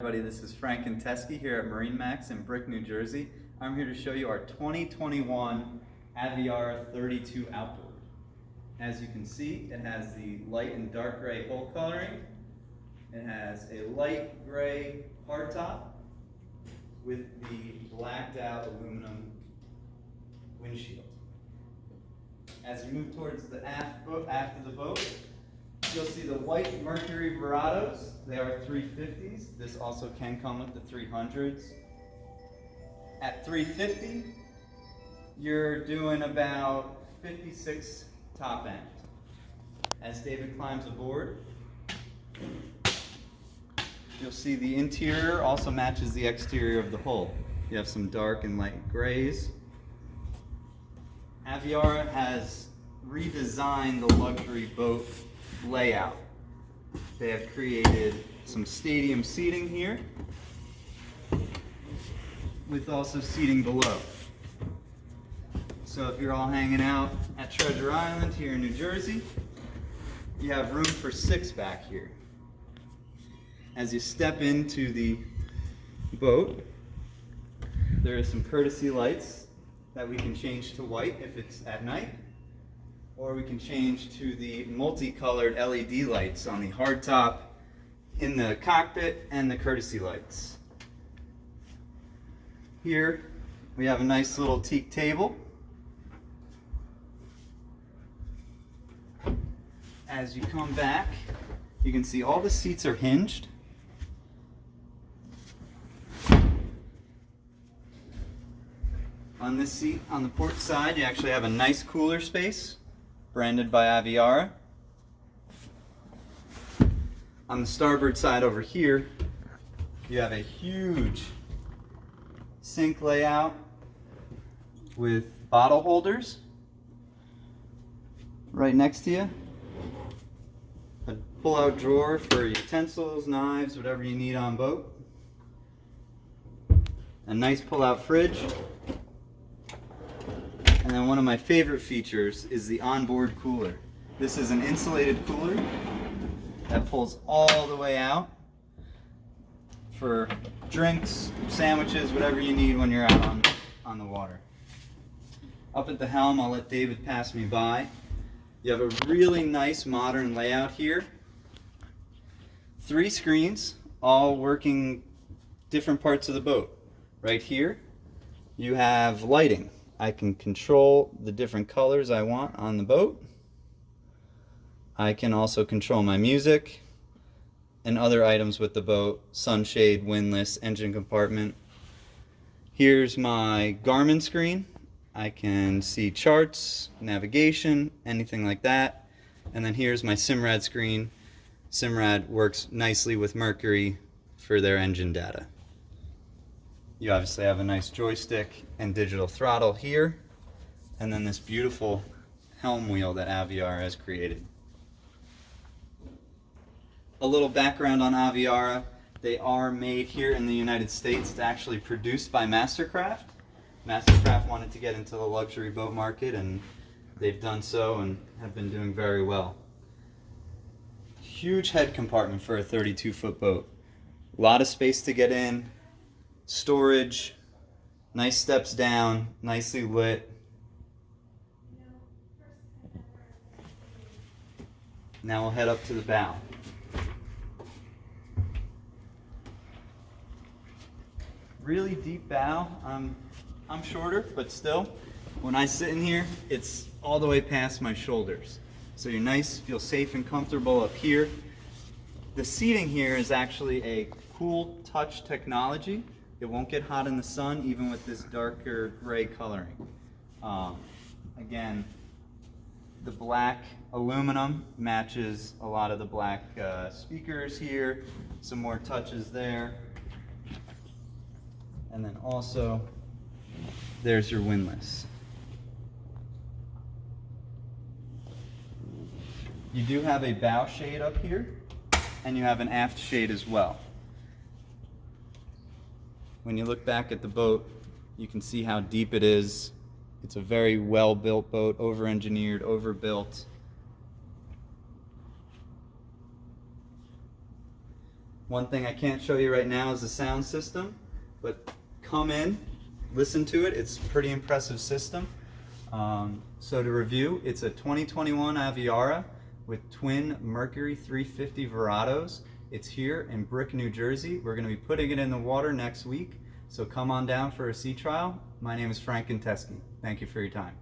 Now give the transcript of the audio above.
Everybody, this is Frank and Teskey here at MarineMax in Brick, New Jersey. I'm here to show you our 2021 Aviara 32 Outboard. As you can see, it has the light and dark gray hull coloring. It has a light gray hardtop with the blacked out aluminum windshield. As you move towards the aft of the boat, you'll see the white Mercury Verados. They are 350s. This also can come with the 300s. At 350, you're doing about 56 top end. As David climbs aboard, you'll see the interior also matches the exterior of the hull. You have some dark and light grays. Aviara has redesigned the luxury boat layout. They have created some stadium seating here with also seating below. So if you're all hanging out at Treasure Island here in New Jersey, you have room for 6 back here. As you step into the boat, there are some courtesy lights that we can change to white if it's at night, or we can change to the multicolored LED lights on the hardtop, in the cockpit, and the courtesy lights. Here we have a nice little teak table. As you come back, you can see all the seats are hinged. On this seat on the port side, you actually have a nice cooler space, branded by Aviara. On the starboard side over here, you have a huge sink layout with bottle holders right next to you. A pull-out drawer for utensils, knives, whatever you need on boat. A nice pull-out fridge. And then one of my favorite features is the onboard cooler. This is an insulated cooler that pulls all the way out for drinks, sandwiches, whatever you need when you're out on the water. Up at the helm, I'll let David pass me by. You have a really nice modern layout here. 3 screens, all working different parts of the boat. Right here, you have lighting. I can control the different colors I want on the boat. I can also control my music and other items with the boat, sunshade, windlass, engine compartment. Here's my Garmin screen. I can see charts, navigation, anything like that. And then here's my Simrad screen. Simrad works nicely with Mercury for their engine data. You obviously have a nice joystick and digital throttle here, and then this beautiful helm wheel that Aviara has created. A little background on Aviara. They are made here in the United States. It's actually produced by Mastercraft. Mastercraft wanted to get into the luxury boat market, and they've done so and have been doing very well. Huge head compartment for a 32-foot boat. A lot of space to get in. Storage, nice steps down, nicely lit. Now we'll head up to the bow. Really deep bow. I'm shorter, but still, when I sit in here, it's all the way past my shoulders. So you're nice, feel safe and comfortable up here. The seating here is actually a cool touch technology. It won't get hot in the sun, even with this darker gray coloring. Again, the black aluminum matches a lot of the black speakers here. Some more touches there. And then also, there's your windlass. You do have a bow shade up here, and you have an aft shade as well. When you look back at the boat, you can see how deep it is. It's a very well-built boat, over-engineered, overbuilt. One thing I can't show you right now is the sound system, but come in, listen to it. It's a pretty impressive system. So to review, it's a 2021 Aviara with twin Mercury 350 Verados. It's here in Brick, New Jersey. We're going to be putting it in the water next week, so come on down for a sea trial. My name is Frank Teskey. Thank you for your time.